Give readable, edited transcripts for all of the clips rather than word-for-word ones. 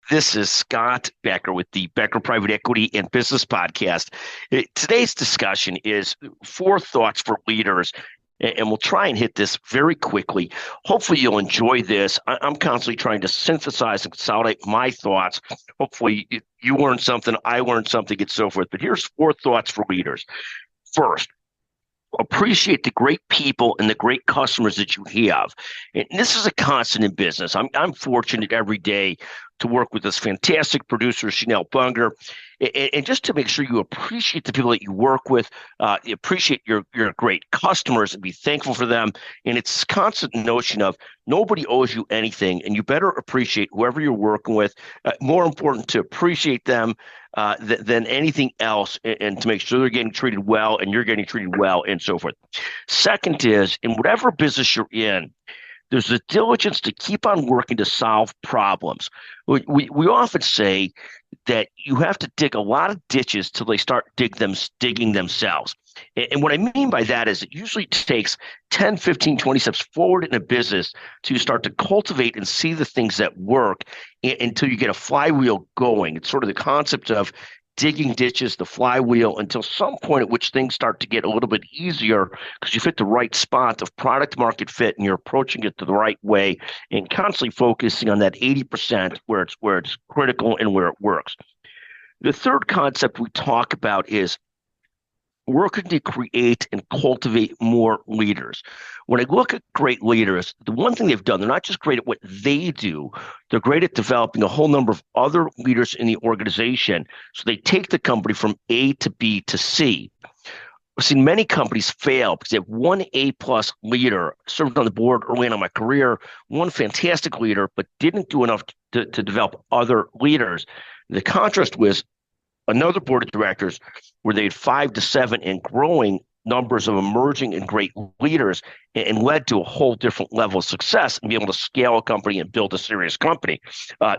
This is Scott Becker with the Becker Private Equity and Business Podcast. Today's discussion is four thoughts for leaders, and we'll try and hit this very quickly. Hopefully, you'll enjoy this. I'm constantly trying to synthesize and consolidate my thoughts. Hopefully, you learn something, I learned something, and so forth. But here's four thoughts for leaders. First, appreciate the great people and the great customers that you have. And this is a constant in business. I'm fortunate every day to work with this fantastic producer, Chanel Bunger, and just to make sure you appreciate the people that you work with, you appreciate your great customers and be thankful for them. And it's this constant notion of nobody owes you anything, and you better appreciate whoever you're working with. More important to appreciate them than anything else, and to make sure they're getting treated well and you're getting treated well, and so forth. Second is, in whatever business you're in, there's a diligence to keep on working to solve problems. We often say that you have to dig a lot of ditches till they start digging themselves. And what I mean by that is it usually takes 10, 15, 20 steps forward in a business to start to cultivate and see the things that work until you get a flywheel going. It's sort of the concept of digging ditches, the flywheel, until some point at which things start to get a little bit easier because you've hit the right spot of product market fit and you're approaching it the right way and constantly focusing on that 80% where it's critical and where it works. The third concept we talk about is working to create and cultivate more leaders. When I look at great leaders, the one thing they've done, they're not just great at what they do, they're great at developing a whole number of other leaders in the organization. So they take the company from A to B to C. I've seen many companies fail because they have one A-plus leader, served on the board early on in my career, one fantastic leader, but didn't do enough to develop other leaders. The contrast was another board of directors where they had 5 to 7 and growing numbers of emerging and great leaders, and led to a whole different level of success and be able to scale a company and build a serious company.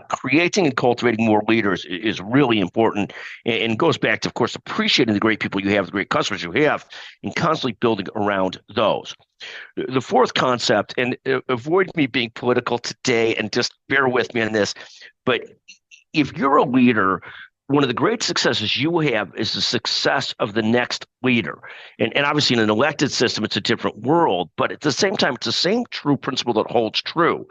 Creating and cultivating more leaders is really important, and goes back to, of course, appreciating the great people you have, the great customers you have, and constantly building around those. The fourth concept, and avoid me being political today and just bear with me on this, but if you're a leader, one of the great successes you have is the success of the next leader. And obviously in an elected system, it's a different world, but at the same time, it's the same true principle that holds true.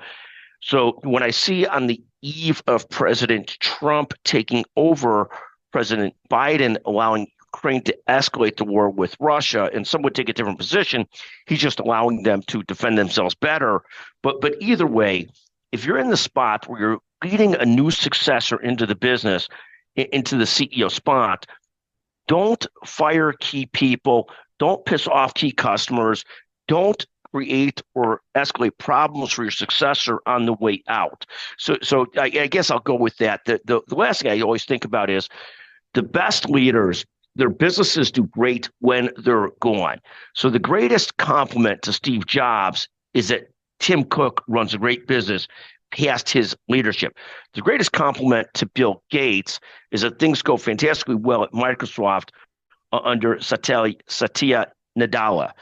So when I see on the eve of President Trump taking over President Biden, allowing Ukraine to escalate the war with Russia, and some would take a different position, he's just allowing them to defend themselves better. But either way, if you're in the spot where you're leading a new successor into the business, into the CEO spot, don't fire key people, don't piss off key customers, don't create or escalate problems for your successor on the way out. So I guess I'll go with that. The last thing I always think about is the best leaders, their businesses do great when they're gone. So the greatest compliment to Steve Jobs is that Tim Cook runs a great business past his leadership. The greatest compliment to Bill Gates is that things go fantastically well at Microsoft under Satya Nadella.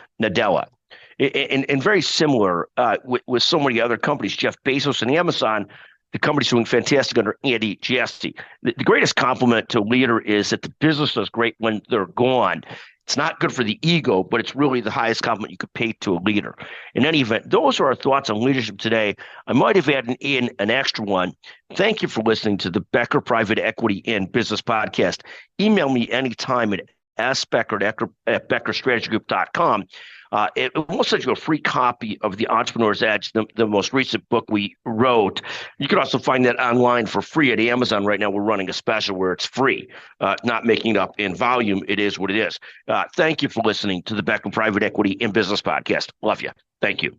And very similar with so many other companies, Jeff Bezos and Amazon, the company's doing fantastic under Andy Jassy. The greatest compliment to a leader is that the business does great when they're gone. It's not good for the ego, but it's really the highest compliment you could pay to a leader. In any event, those are our thoughts on leadership today. I might have added in an extra one. Thank you for listening to the Becker Private Equity and Business Podcast. Email me anytime at sbecker@beckerstrategygroup.com. It will send you a free copy of The Entrepreneur's Edge, the most recent book we wrote. You can also find that online for free at Amazon. Right now, we're running a special where it's free, not making it up in volume. It is what it is. Thank you for listening to the Becker Private Equity and Business Podcast. Love you. Thank you.